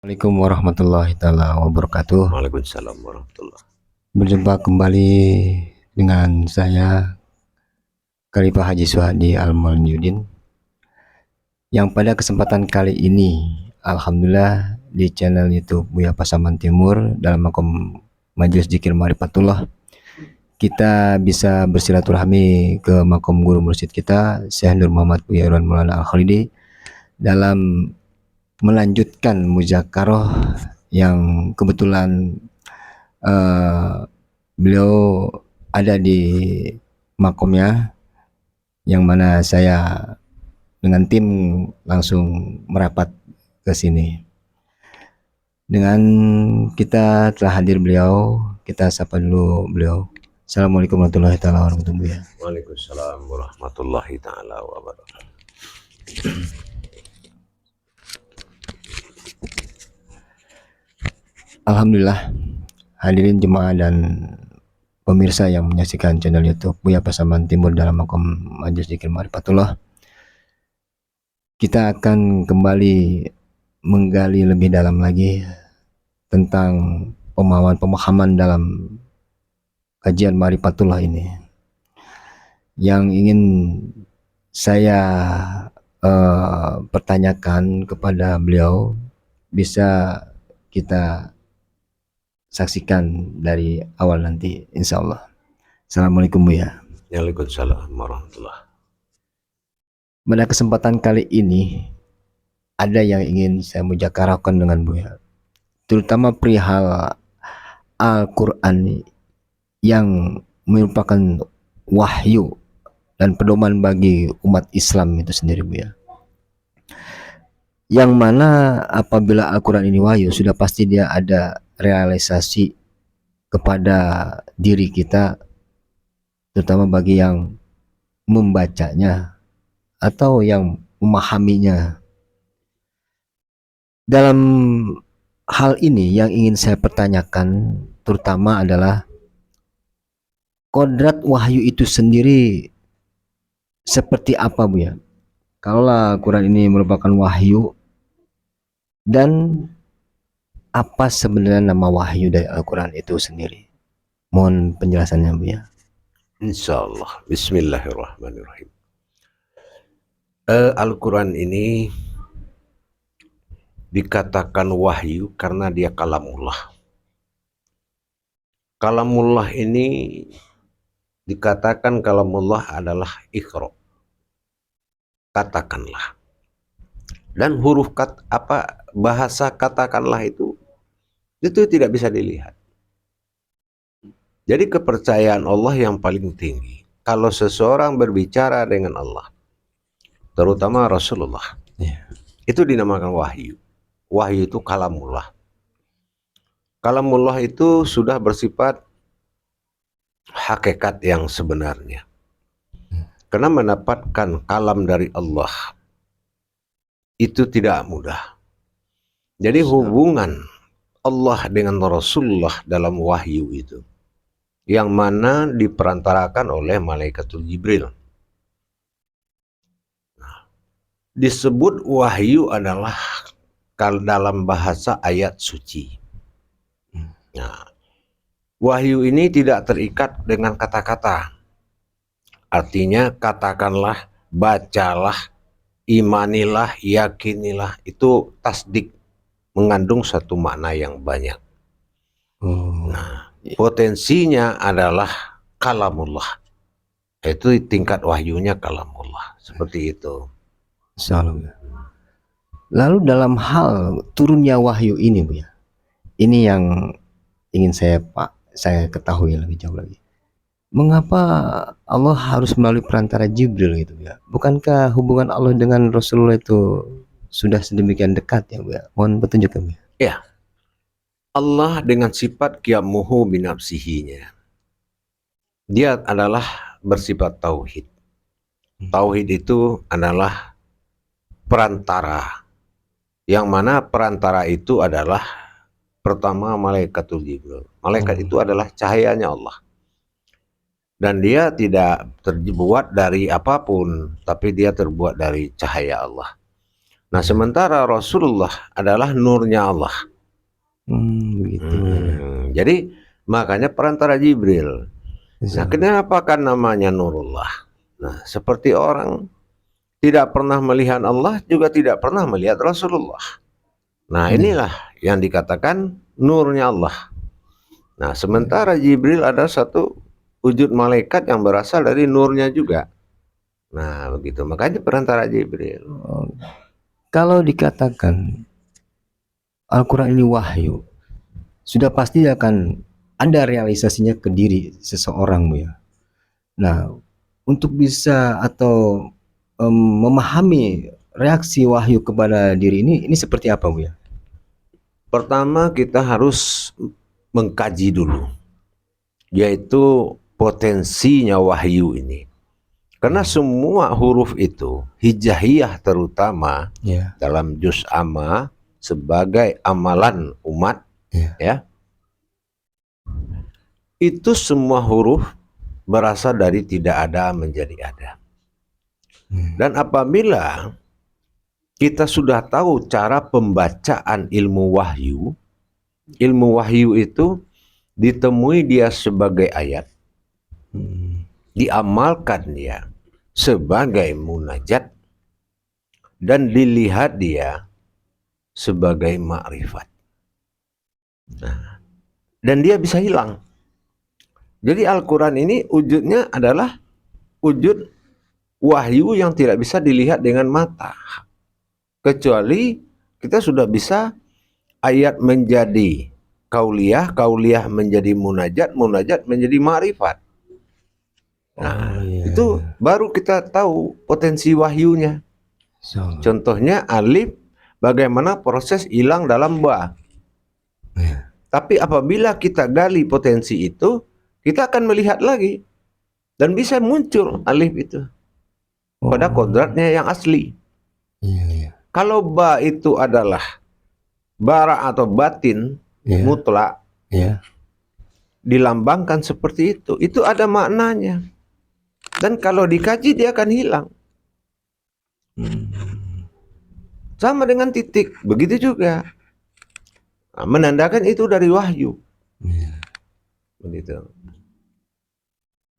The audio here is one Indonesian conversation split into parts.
Assalamualaikum warahmatullahi taala wabarakatuh. Waalaikumsalam warahmatullah. Berjumpa kembali dengan saya Khalifah Haji Suhadi Al-Mauludin yang pada kesempatan kali ini alhamdulillah di channel YouTube Buya Pasaman Timur dalam makom Majelis Zikir Ma'rifatullah kita bisa bersilaturahmi ke makom guru mursyid kita Syekh Nur Muhammad Buya Irwan Maulana Al-Khalidi dalam melanjutkan muzakarah yang kebetulan beliau ada di makomnya yang mana saya dengan tim langsung merapat ke sini. Dengan kita telah hadir beliau, kita sapa dulu beliau. Assalamualaikum warahmatullahi wabarakatuh. Waalaikumsalam warahmatullahi taala wabarakatuh. Alhamdulillah hadirin jemaah dan pemirsa yang menyaksikan channel YouTube Buya Pasaman Timur dalam makom Majelis Zikir Ma'rifatullah. Kita akan kembali menggali lebih dalam lagi tentang pemahaman dalam kajian Ma'rifatullah ini. Yang ingin saya pertanyakan kepada beliau bisa kita saksikan dari awal nanti insya Allah. Assalamualaikum Buya. Waalaikumsalam warahmatullah. Pada kesempatan kali ini ada yang ingin saya mujakarahkan dengan Buya, terutama perihal Al-Quran yang merupakan wahyu dan pedoman bagi umat Islam itu sendiri Buya. Yang mana apabila Al-Quran ini wahyu sudah pasti dia ada realisasi kepada diri kita, terutama bagi yang membacanya atau yang memahaminya. Dalam hal ini yang ingin saya pertanyakan terutama adalah kodrat wahyu itu sendiri seperti apa Buya? Kalau Al-Quran ini merupakan wahyu, dan apa sebenarnya nama wahyu dari Al-Quran itu sendiri? Mohon penjelasannya Buya. Insyaallah. Bismillahirrahmanirrahim. Al-Quran ini dikatakan wahyu karena dia kalamullah. Kalamullah ini dikatakan kalamullah adalah iqra. Katakanlah. Dan huruf bahasa katakanlah itu tidak bisa dilihat. Jadi kepercayaan Allah yang paling tinggi. Kalau seseorang berbicara dengan Allah, terutama Rasulullah, itu dinamakan wahyu. Wahyu itu kalamullah. Kalamullah itu sudah bersifat hakikat yang sebenarnya. Karena mendapatkan kalam dari Allah itu tidak mudah. Jadi hubungan Allah dengan Rasulullah dalam wahyu itu, yang mana diperantarakan oleh Malaikatul Jibril. Disebut wahyu adalah dalam bahasa ayat suci. Nah, wahyu ini tidak terikat dengan kata-kata. Artinya katakanlah, bacalah, imanilah, yakinilah, itu tasdik, mengandung satu makna yang banyak. Nah, potensinya adalah kalamullah. Itu tingkat wahyunya kalamullah. Seperti itu. Lalu dalam hal turunnya wahyu ini Buya, ini yang ingin saya ketahui lebih jauh lagi. Mengapa Allah harus melalui perantara Jibril gitu ya? Bukankah hubungan Allah dengan Rasulullah itu sudah sedemikian dekat ya Buya? Mohon petunjuk ya Buya. Ya, Allah dengan sifat qiyamuhu binafsihinya, dia adalah bersifat tauhid. Tauhid itu adalah perantara, yang mana perantara itu adalah pertama Malaikatul Jibril. Malaikat itu adalah cahayanya Allah. Dan dia tidak terbuat dari apapun, tapi dia terbuat dari cahaya Allah. Nah, sementara Rasulullah adalah nurnya Allah. Begitu. Jadi makanya perantara Jibril. Nah, kenapa kan namanya Nurullah? Nah, seperti orang tidak pernah melihat Allah juga tidak pernah melihat Rasulullah. Nah, inilah yang dikatakan nurnya Allah. Nah, sementara Jibril ada satu wujud malaikat yang berasal dari nurnya juga. Nah, begitu. Makanya perantara Jibril. Kalau dikatakan Al-Quran ini wahyu, sudah pasti akan ada realisasinya ke diri seseorang, Bu ya. Nah, untuk bisa atau memahami reaksi wahyu kepada diri ini seperti apa, Bu ya? Pertama kita harus mengkaji dulu, yaitu potensinya wahyu ini. Karena semua huruf itu, hijaiyah terutama dalam juz amma sebagai amalan umat, ya, itu semua huruf berasal dari tidak ada menjadi ada. Dan apabila kita sudah tahu cara pembacaan ilmu wahyu itu ditemui dia sebagai ayat, diamalkan dia sebagai munajat, dan dilihat dia sebagai makrifat. Nah, dan dia bisa hilang. Jadi Al-Quran ini wujudnya adalah wujud wahyu yang tidak bisa dilihat dengan mata. Kecuali kita sudah bisa ayat menjadi kauliyah, kauliyah menjadi munajat, munajat menjadi makrifat. Nah, itu baru kita tahu potensi wahyunya. Contohnya alif, bagaimana proses hilang dalam ba. Tapi apabila kita gali potensi itu, kita akan melihat lagi dan bisa muncul alif itu pada kodratnya yang asli. Kalau ba itu adalah bara atau batin mutlak, dilambangkan seperti itu ada maknanya. Dan kalau dikaji dia akan hilang. Sama dengan titik, begitu juga. Nah, menandakan itu dari wahyu. Begitu.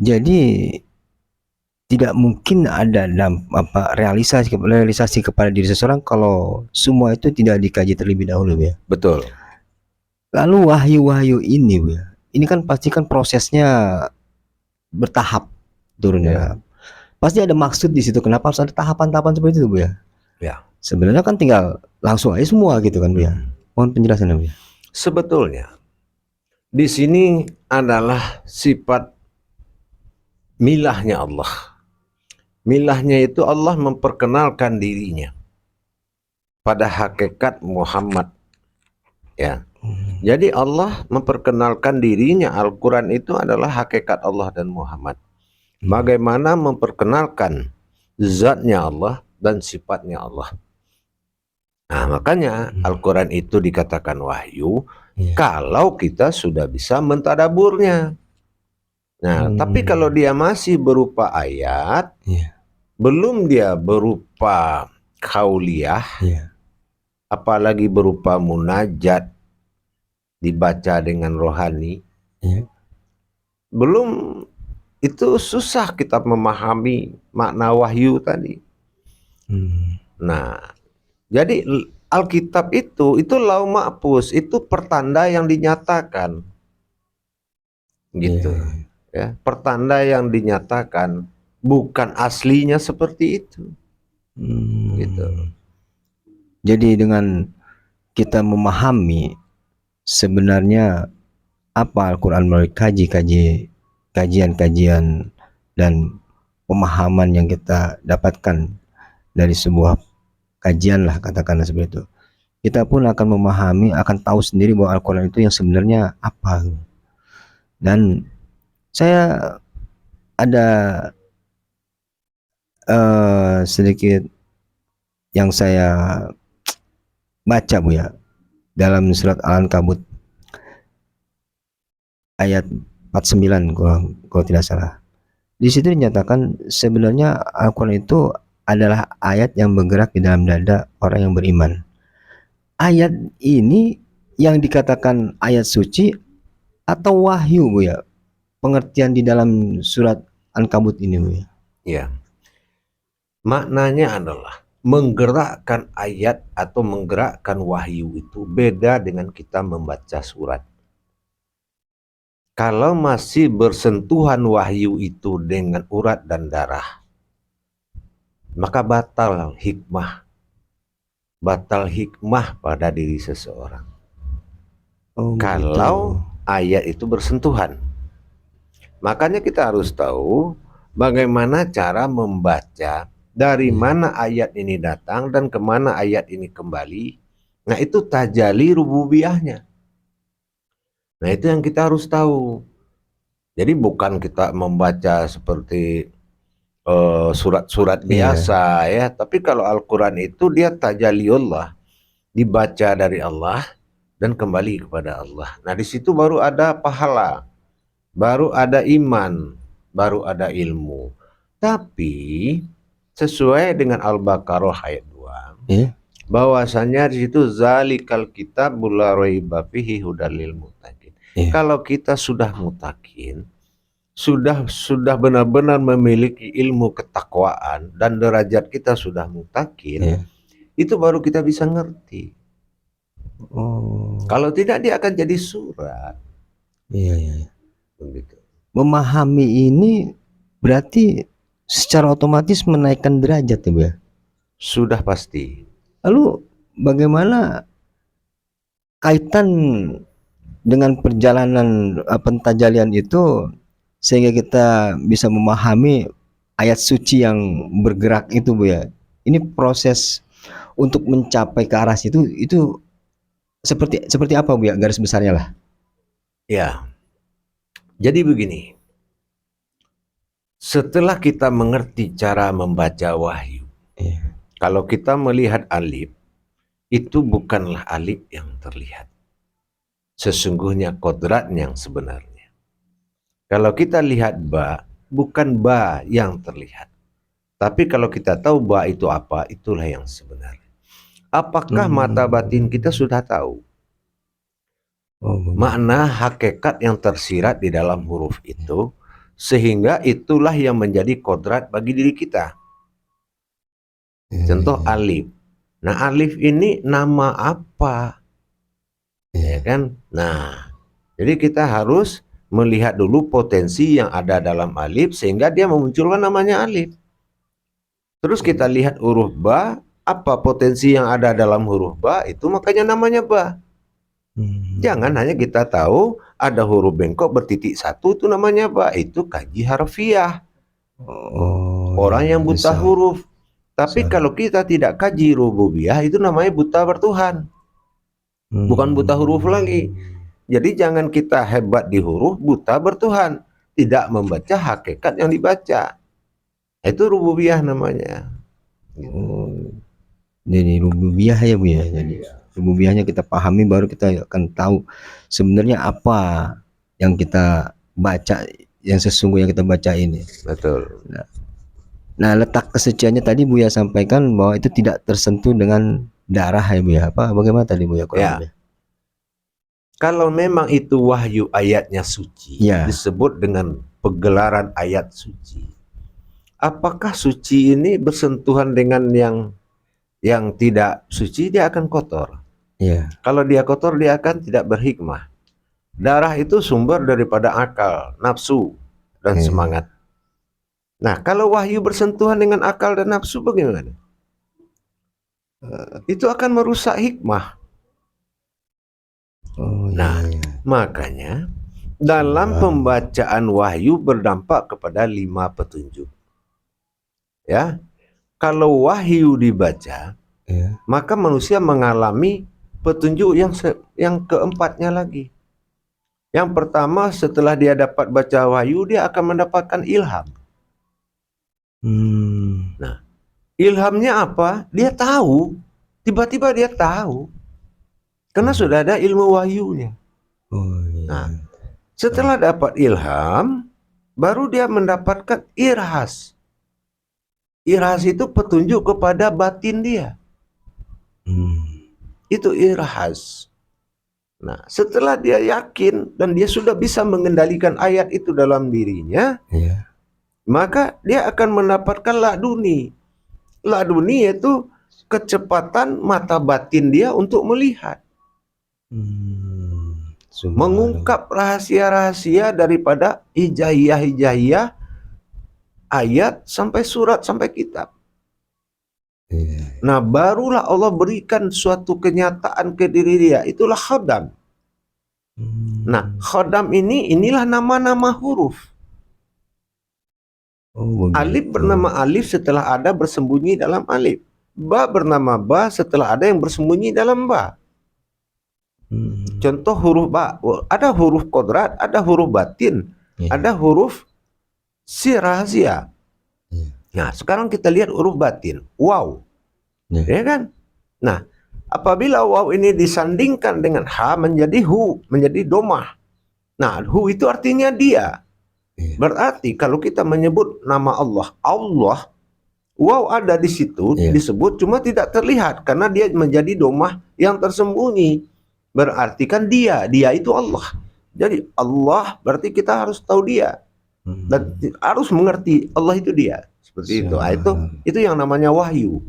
Jadi tidak mungkin ada realisasi kepada diri seseorang kalau semua itu tidak dikaji terlebih dahulu, ya. Betul. Lalu wahyu-wahyu ini, ya, ini kan pasti kan prosesnya bertahap turunnya. Pasti ada maksud di situ. Kenapa harus ada tahapan-tahapan seperti itu, Bu ya? Sebenarnya kan tinggal langsung aja semua gitu kan, Bu ya. Mohon penjelasannya, Bu ya. Sebetulnya di sini adalah sifat milahnya Allah. Milahnya itu Allah memperkenalkan dirinya pada hakikat Muhammad, ya. Jadi Allah memperkenalkan dirinya, Al-Quran itu adalah hakikat Allah dan Muhammad. Bagaimana memperkenalkan zatnya Allah dan sifatnya Allah. Nah, makanya Al-Quran itu dikatakan wahyu kalau kita sudah bisa mentadaburnya. Nah, tapi kalau dia masih berupa ayat, belum dia berupa kauliyah, apalagi berupa munajat, dibaca dengan rohani, belum, itu susah kita memahami makna wahyu tadi. Nah, jadi Alkitab itu lauh mahfuz, itu pertanda yang dinyatakan, gitu, ya, pertanda yang dinyatakan, bukan aslinya seperti itu, gitu. Jadi dengan kita memahami sebenarnya apa Al-Quran melalui kajian-kajian dan pemahaman yang kita dapatkan dari sebuah kajian lah, katakanlah seperti itu, kita pun akan memahami, akan tahu sendiri bahwa Al-Quran itu yang sebenarnya apa. Dan saya ada sedikit yang saya baca, Bu ya, dalam surat Al-Ankabut ayat 49 kalau tidak salah. Di situ dinyatakan sebenarnya Al-Quran itu adalah ayat yang bergerak di dalam dada orang yang beriman. Ayat ini yang dikatakan ayat suci atau wahyu, Bu ya? Pengertian di dalam surat Ankabut ini, Bu ya? Ya, maknanya adalah menggerakkan ayat atau menggerakkan wahyu itu beda dengan kita membaca surat. Kalau masih bersentuhan wahyu itu dengan urat dan darah, maka batal hikmah pada diri seseorang. Oh, Kalau ayat itu bersentuhan, makanya kita harus tahu bagaimana cara membaca, dari mana ayat ini datang dan kemana ayat ini kembali. Nah, itu tajalli rububiyahnya. Nah, itu yang kita harus tahu. Jadi bukan kita membaca seperti surat-surat biasa ya, tapi kalau Al-Quran itu dia tajalliullah, dibaca dari Allah dan kembali kepada Allah. Nah, di situ baru ada pahala, baru ada iman, baru ada ilmu. Tapi sesuai dengan Al-Baqarah ayat 2, bahwasanya di situ zalikal kitabul la raiba fihi hudal lil muttaqin. Kalau kita sudah mutakin, sudah benar-benar memiliki ilmu ketakwaan dan derajat kita sudah mutakin, itu baru kita bisa ngerti. Kalau tidak dia akan jadi surat. Begitu. Memahami ini berarti secara otomatis menaikkan derajat ya, Bu ya? Sudah pasti. Lalu bagaimana kaitan dengan perjalanan pentajalian itu sehingga kita bisa memahami ayat suci yang bergerak itu, Bu ya? Ini proses untuk mencapai ke arah situ itu seperti apa, Bu ya, garis besarnya lah? Ya. Jadi begini. Setelah kita mengerti cara membaca wahyu, kalau kita melihat alif, itu bukanlah alif yang terlihat. Sesungguhnya kodrat yang sebenarnya. Kalau kita lihat ba, bukan ba yang terlihat. Tapi kalau kita tahu ba itu apa, itulah yang sebenarnya. Apakah mata batin kita sudah tahu makna hakikat yang tersirat di dalam huruf itu, sehingga itulah yang menjadi kodrat bagi diri kita. Contoh alif. Nah, alif ini nama apa? Ya kan? Nah, jadi kita harus melihat dulu potensi yang ada dalam alif sehingga dia memunculkan namanya alif. Terus kita lihat huruf ba, apa potensi yang ada dalam huruf ba, itu makanya namanya ba. Jangan hanya kita tahu ada huruf bengkok bertitik satu, itu namanya ba, itu kaji harfiah. Orang yang buta huruf. Tapi kalau kita tidak kaji rububiyah, itu namanya buta bertuhan. Bukan buta huruf lagi. Jadi jangan kita hebat di huruf, buta bertuhan. Tidak membaca hakikat yang dibaca. Itu rububiyah namanya. Jadi rububiyah ya, Bu ya. Jadi rububiyahnya kita pahami, baru kita akan tahu sebenarnya apa yang kita baca, yang sesungguhnya kita baca ini. Betul. Nah, letak kesuciannya tadi Bu ya sampaikan bahwa itu tidak tersentuh dengan darah ya, Bu ya. Apa bagaimana tadi, Bu ya? Kalau memang itu wahyu ayatnya suci, disebut dengan pegelaran ayat suci. Apakah suci ini bersentuhan dengan yang tidak suci, dia akan kotor. Kalau dia kotor, dia akan tidak berhikmah. Darah itu sumber daripada akal, nafsu, dan semangat. Nah, kalau wahyu bersentuhan dengan akal dan nafsu bagaimana? Itu akan merusak hikmah. Makanya dalam pembacaan wahyu berdampak kepada 5 petunjuk. Ya, kalau wahyu dibaca, maka manusia mengalami petunjuk yang keempatnya lagi. Yang pertama, setelah dia dapat baca wahyu, dia akan mendapatkan ilham. Nah, ilhamnya apa? Dia tahu. Tiba-tiba dia tahu. Karena sudah ada ilmu wahyunya. Nah, setelah dapat ilham, baru dia mendapatkan irhas. Irhas itu petunjuk kepada batin dia. Itu irhas. Nah, setelah dia yakin dan dia sudah bisa mengendalikan ayat itu dalam dirinya, maka dia akan mendapatkan laduni. Laduni yaitu kecepatan mata batin dia untuk melihat. Mengungkap rahasia-rahasia daripada hijaiyah-hijaiyah ayat sampai surat sampai kitab. Nah, barulah Allah berikan suatu kenyataan ke diri dia. Itulah khodam. Nah, khodam inilah nama-nama huruf. Alif bernama alif setelah ada bersembunyi dalam alif. Ba bernama ba setelah ada yang bersembunyi dalam ba. Contoh huruf ba, ada huruf kodrat, ada huruf batin, ada huruf si rahasia. Nah, sekarang kita lihat huruf batin, waw. Ya kan? Nah, apabila waw ini disandingkan dengan ha menjadi hu, menjadi domah. Nah, hu itu artinya dia. Berarti kalau kita menyebut nama Allah, Allah, waw ada di situ disebut cuma tidak terlihat karena dia menjadi domah yang tersembunyi. Berarti kan dia itu Allah. Jadi Allah berarti kita harus tahu dia dan harus mengerti Allah itu dia. Seperti itu. Nah, itu yang namanya wahyu.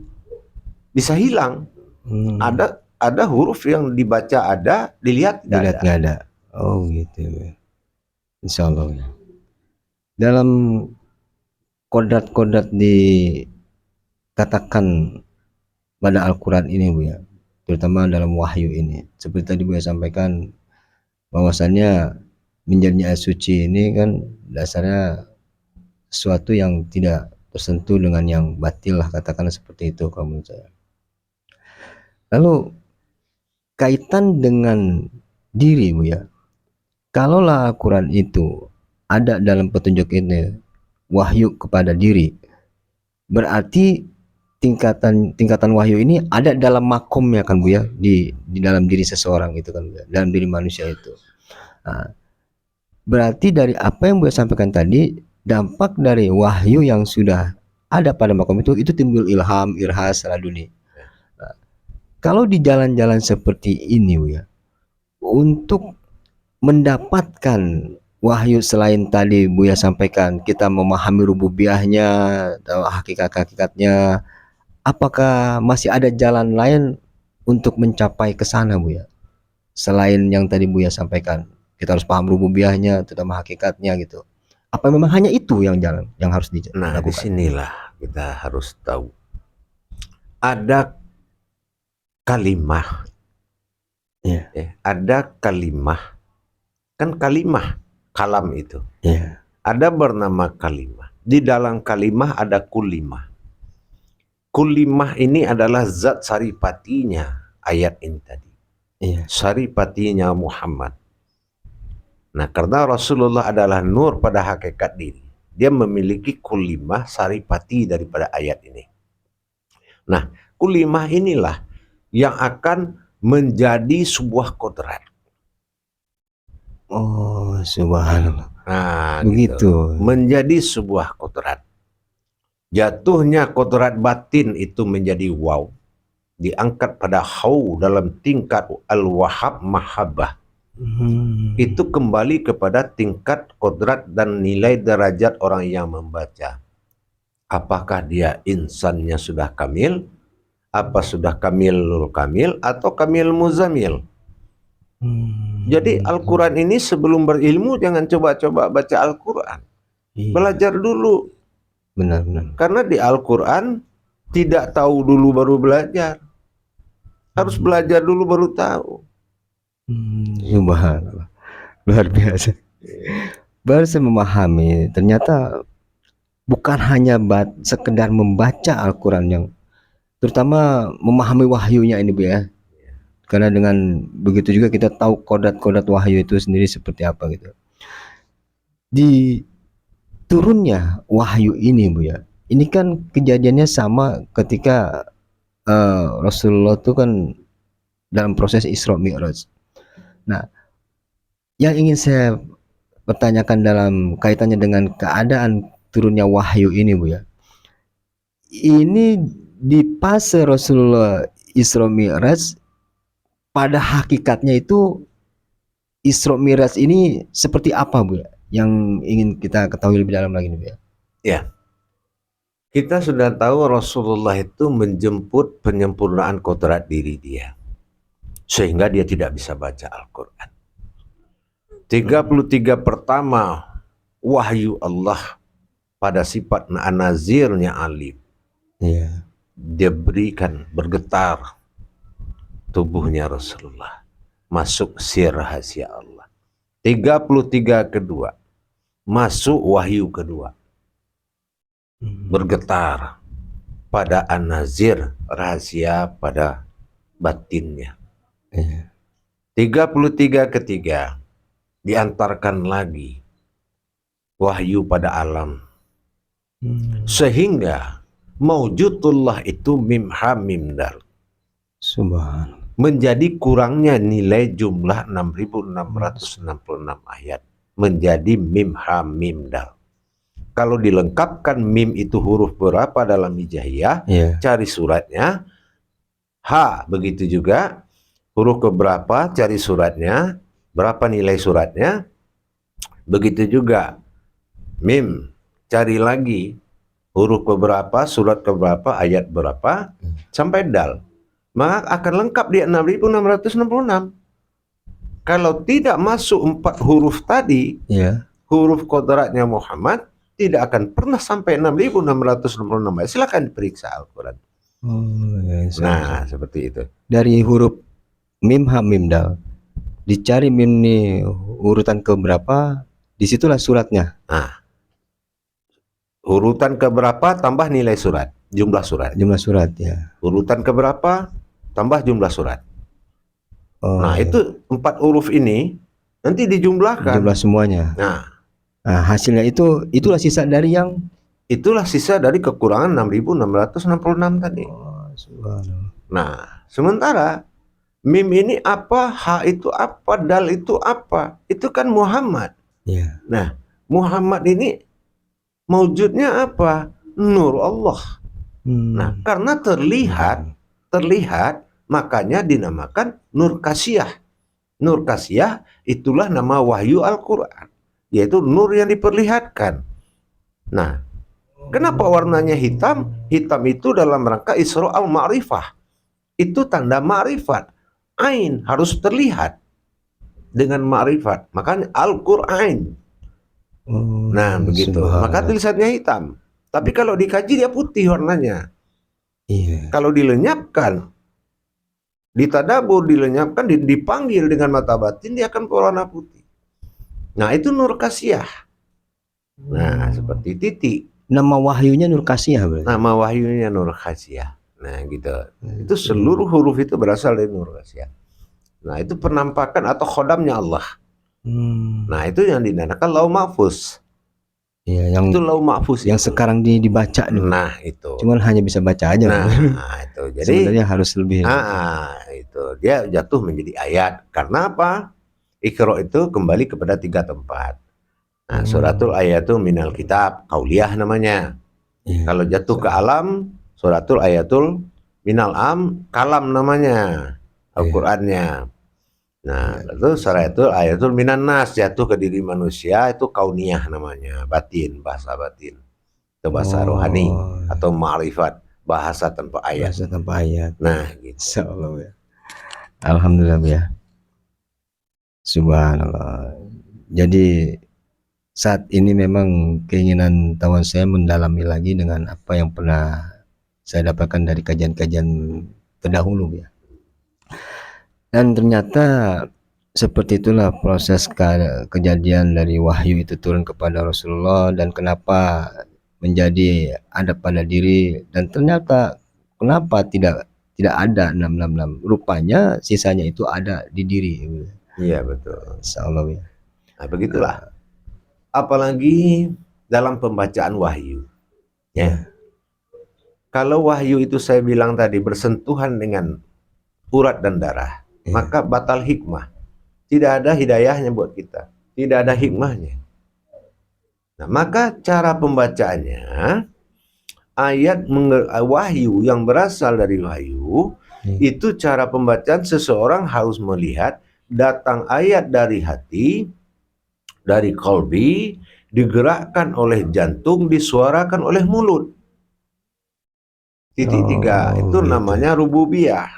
Bisa hilang. Ada huruf yang dibaca ada, dilihat tidak ada. Oh gitu. Insya Allah. Dalam kodrat-kodrat dikatakan pada Al-Quran ini Bu ya, terutama dalam wahyu ini, seperti tadi Bu ya sampaikan bahwasannya menjadi ayat suci ini kan dasarnya sesuatu yang tidak tersentuh dengan yang batil lah, katakanlah seperti itu kalau menurut saya. Lalu kaitan dengan diri Bu ya, kalaulah Al-Quran itu ada dalam petunjuk ini wahyu kepada diri, berarti tingkatan wahyu ini ada dalam makomnya kan Bu ya, di dalam diri seseorang itu kan Bu ya, dalam diri manusia itu. Nah, berarti dari apa yang Bu ya sampaikan tadi, dampak dari wahyu yang sudah ada pada makom itu timbul ilham, irhas, laduni. Nah, kalau di jalan-jalan seperti ini Bu ya, untuk mendapatkan wahyu selain tadi Bu ya sampaikan kita memahami rububiyahnya atau hakikat-hakikatnya, apakah masih ada jalan lain untuk mencapai ke sana Bu ya, selain yang tadi Bu ya sampaikan kita harus paham rububiyahnya terutama hakikatnya gitu? Apa memang hanya itu yang jalan yang harus dilakukan? Nah, disinilah kita harus tahu ada kalimah, ada kalimah. Kan kalimah, kalam itu. Ada bernama kalimah. Di dalam kalimah ada kulimah. Kulimah ini adalah zat saripatinya ayat ini tadi. Saripatinya Muhammad. Nah, karena Rasulullah adalah nur pada hakikat diri, dia memiliki kulimah saripati daripada ayat ini. Nah, kulimah inilah yang akan menjadi sebuah kodrat. Oh, subhanallah. Nah, begitu. Menjadi sebuah kodrat. Jatuhnya kodrat batin itu menjadi waw, diangkat pada hau dalam tingkat al-wahab mahabbah. Itu kembali kepada tingkat kodrat dan nilai derajat orang yang membaca. Apakah dia insannya sudah kamil, apa sudah kamilul kamil atau kamil muzamil. Jadi Al-Quran ini sebelum berilmu jangan coba-coba baca Al-Quran. Belajar dulu. Benar-benar. Karena di Al-Quran tidak tahu dulu baru belajar. Harus belajar dulu baru tahu. Subhanallah. Luar biasa. Baru saya memahami ternyata bukan hanya sekedar membaca Al-Quran yang terutama memahami wahyunya ini Bu ya. Karena dengan begitu juga kita tahu kodrat-kodrat wahyu itu sendiri seperti apa gitu. Di turunnya wahyu ini Bu ya, ini kan kejadiannya sama ketika Rasulullah itu kan dalam proses Isra Mi'raj. Nah, yang ingin saya pertanyakan dalam kaitannya dengan keadaan turunnya wahyu ini Bu ya, ini di fase Rasulullah Isra Mi'raj, pada hakikatnya itu Isra Mi'raj ini seperti apa, Bu? Yang ingin kita ketahui lebih dalam lagi nih, Bu ya. Ya, kita sudah tahu Rasulullah itu menjemput penyempurnaan kodrat diri dia, sehingga dia tidak bisa baca Al-Quran. 33 pertama wahyu Allah pada sifat nazirnya alif. Iya. Dia berikan bergetar tubuhnya Rasulullah, masuk sir rahasia Allah. 33 kedua, masuk wahyu kedua, bergetar pada an-nazir, rahasia pada batinnya. Iya. 33 ketiga, diantarkan lagi wahyu pada alam. Sehingga maujudullah itu mim ha mim dal. Subhanallah. Menjadi kurangnya nilai jumlah 6.666 ayat. Menjadi mim ha mim dal. Kalau dilengkapkan mim itu huruf berapa dalam hijaiyah, Iya. cari suratnya. Ha, begitu juga. Huruf keberapa, cari suratnya. Berapa nilai suratnya. Begitu juga. Mim, cari lagi. Huruf keberapa, surat keberapa, ayat berapa, sampai dal. Maka akan lengkap di 6.666. Kalau tidak masuk 4 huruf tadi, Iya. huruf kodratnya Muhammad, tidak akan pernah sampai 6.666. Silakan diperiksa Al-Quran. Oh, ya, Nah, seperti itu. dari huruf mim ha mim dal, dicari mim nih urutan keberapa, disitulah suratnya. Nah, urutan keberapa tambah nilai surat, jumlah surat. Jumlah surat ya. Urutan keberapa tambah jumlah surat. Oh, Nah, itu 4 huruf ini nanti dijumlahkan. jumlah semuanya. Nah, Hasilnya itulah sisa dari yang itulah sisa dari kekurangan 6.666 tadi. oh, subhanallah. Nah, sementara mim ini apa, ha itu apa, dal itu apa? Itu kan Muhammad. Ya. Nah, Muhammad ini maujudnya apa? Nur Allah. Nah, karena terlihat, makanya dinamakan Nur Kasiyah. Nur Kasiyah itulah nama wahyu Al-Quran, yaitu nur yang diperlihatkan. Nah, kenapa warnanya hitam? Hitam itu dalam rangka Isra al-Ma'rifah. Itu tanda ma'rifat. Ain harus terlihat dengan ma'rifat. Makanya Al-Quran. Oh, Nah, begitu. Maka tulisannya hitam. Tapi kalau dikaji dia putih warnanya. Iya. Kalau dilenyapkan, ditadabur, dilenyapkan, dipanggil dengan mata batin, dia akan berwarna putih. Nah, itu Nur Kasiyah. Nah, seperti titik. Nama wahyunya Nur Kasiyah berarti. Nama wahyunya Nur Kasiyah. Nah, gitu. Itu seluruh huruf itu berasal dari Nur Kasiyah. Nah, itu penampakan atau khodamnya Allah. Nah, itu yang dinamakan Lauh Mahfuz. Iya, yang itu Lauh Mahfuz yang itu. sekarang dibaca nih. Nah, itu. Cuman hanya bisa baca aja. Nah, itu. Jadi sebenarnya harus lebih. Itu dia jatuh menjadi ayat. Karena apa? Iqra itu kembali kepada 3 tempat. Nah, suratul ayatul minal kitab, kauliyah namanya. Iya. Kalau jatuh ke alam, suratul ayatul minal am, kalam namanya, Al-Qur'annya. Nah, itu suratul ayatul minan nas, jatuh ke diri manusia, itu kauniyah namanya, batin, bahasa batin. Itu bahasa rohani atau ma'rifat, bahasa tanpa ayat. Bahasa tanpa ayat. Nah, gitu. Insyaallah ya. Alhamdulillah ya. Subhanallah. Jadi saat ini memang keinginan tawan saya mendalami lagi dengan apa yang pernah saya dapatkan dari kajian-kajian terdahulu ya. Dan ternyata seperti itulah proses kejadian dari wahyu itu turun kepada Rasulullah dan kenapa menjadi ada pada diri, dan ternyata kenapa tidak ada 666. Rupanya sisanya itu ada di diri. Iya, betul. Insyaallah ya. Nah, begitulah. Apalagi dalam pembacaan wahyu. Ya. Kalau wahyu itu saya bilang tadi bersentuhan dengan urat dan darah, maka batal hikmah. Tidak ada hidayahnya buat kita. Tidak ada hikmahnya. Nah, maka cara pembacaannya wahyu yang berasal dari wahyu, itu cara pembacaan seseorang harus melihat datang ayat dari hati, dari qalbi, digerakkan oleh jantung, disuarakan oleh mulut. Titik tiga, itu gitu. namanya rububiyah.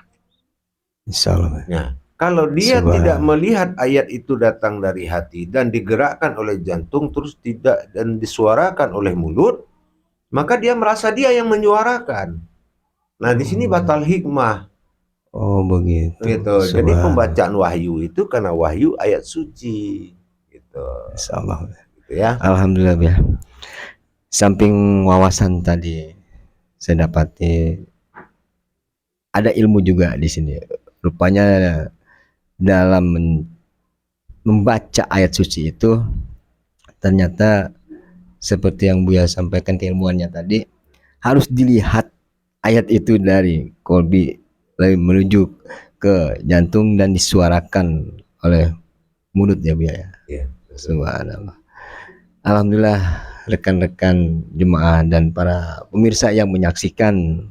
Insyaallah. Nah, kalau dia tidak melihat ayat itu datang dari hati dan digerakkan oleh jantung terus tidak dan disuarakan oleh mulut, maka dia merasa dia yang menyuarakan. Nah, di sini batal hikmah. Oh begitu. Gitu. Jadi pembacaan wahyu itu karena wahyu ayat suci. Gitu. Insyaallah. Gitu ya. Alhamdulillah ya. Samping wawasan tadi saya dapati ada ilmu juga di sini. Rupanya dalam membaca ayat suci itu ternyata seperti yang Buya sampaikan keilmuannya tadi, harus dilihat ayat itu dari kolbi menuju ke jantung dan disuarakan oleh mulut ya Buya. Ya, subhanallah. Alhamdulillah rekan-rekan jemaah dan para pemirsa yang menyaksikan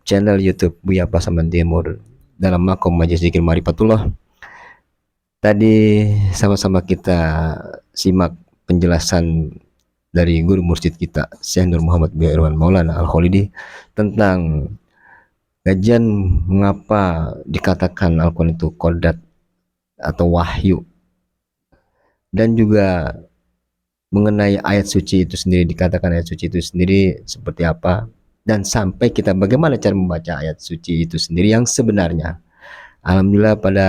channel YouTube Buya Pasaman Timur dalam makom Majelis Zikir Ma'rifatullah. Tadi sama-sama kita simak penjelasan dari guru mursyid kita Syekh Nur Muhammad bin Irwan Maulana Al-Khalidi tentang kajian mengapa dikatakan Al-Quran itu qodat atau wahyu, dan juga mengenai ayat suci itu sendiri, dikatakan ayat suci itu sendiri seperti apa, dan sampai kita bagaimana cara membaca ayat suci itu sendiri yang sebenarnya. Alhamdulillah pada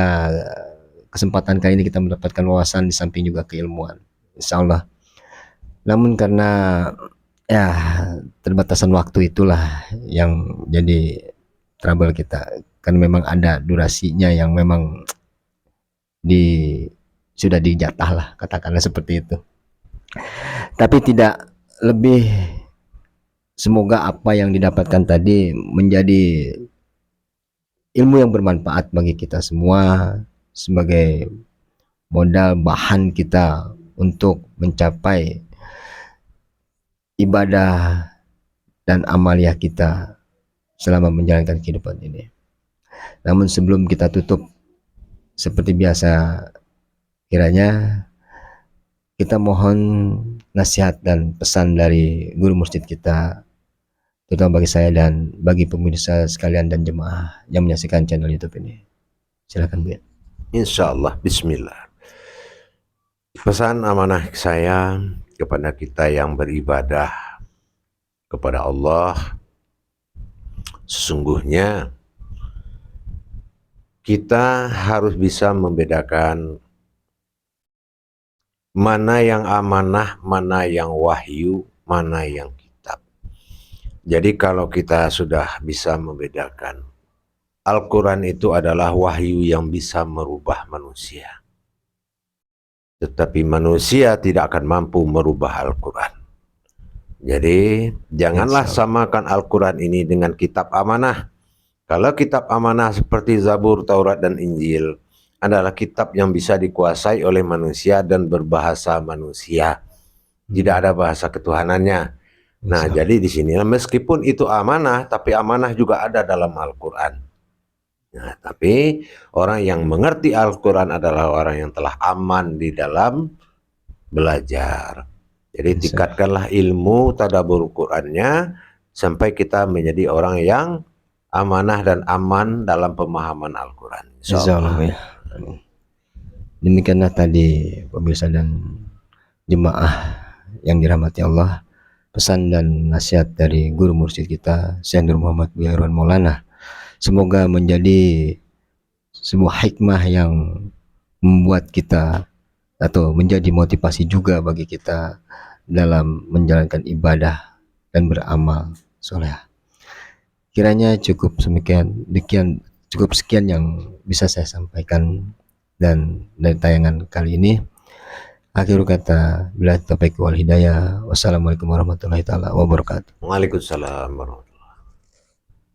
kesempatan kali ini kita mendapatkan wawasan di samping juga keilmuan, insyaallah. Namun karena ya terbatasan waktu itulah yang jadi trouble kita, kan memang ada durasinya yang memang sudah dijatah lah, katakanlah seperti itu. Tapi tidak lebih, semoga apa yang didapatkan tadi menjadi ilmu yang bermanfaat bagi kita semua sebagai modal bahan kita untuk mencapai ibadah dan amaliah kita selama menjalankan kehidupan ini. Namun sebelum kita tutup, seperti biasa, kiranya kita mohon nasihat dan pesan dari guru mursyid kita, terutama bagi saya dan bagi pemirsa sekalian dan jemaah yang menyaksikan channel YouTube ini. Silakan Bu. Insyaallah, bismillah. Pesan amanah saya kepada kita yang beribadah kepada Allah, sesungguhnya kita harus bisa membedakan mana yang amanah, mana yang wahyu, mana yang kitab. Jadi kalau kita sudah bisa membedakan, Al-Quran itu adalah wahyu yang bisa merubah manusia. Tetapi manusia tidak akan mampu merubah Al-Quran. Jadi janganlah samakan Al-Quran ini dengan kitab amanah. Kalau kitab amanah seperti Zabur, Taurat, dan Injil adalah kitab yang bisa dikuasai oleh manusia dan berbahasa manusia. Tidak ada bahasa ketuhanannya. Nah, jadi di sini meskipun itu amanah, tapi amanah juga ada dalam Al-Quran. Nah, tapi orang yang mengerti Al-Quran adalah orang yang telah aman di dalam belajar. Jadi tingkatkanlah ilmu tadabbur Qurannya sampai kita menjadi orang yang amanah dan aman dalam pemahaman Al-Quran. Insyaallah ya. Demikianlah tadi pemirsa dan jemaah yang dirahmati Allah, pesan dan nasihat dari guru mursyid kita Syekh Nur Muhammad bin Irwan Maulana. Semoga menjadi sebuah hikmah yang membuat kita atau menjadi motivasi juga bagi kita dalam menjalankan ibadah dan beramal soleh. Kiranya cukup sekian yang bisa saya sampaikan dan dari tayangan kali ini. Akhir kata, bila taufiq wal hidayah. Wassalamualaikum warahmatullahi taala wabarakatuh. Waalaikumsalam warahmatullahi wabarakatuh.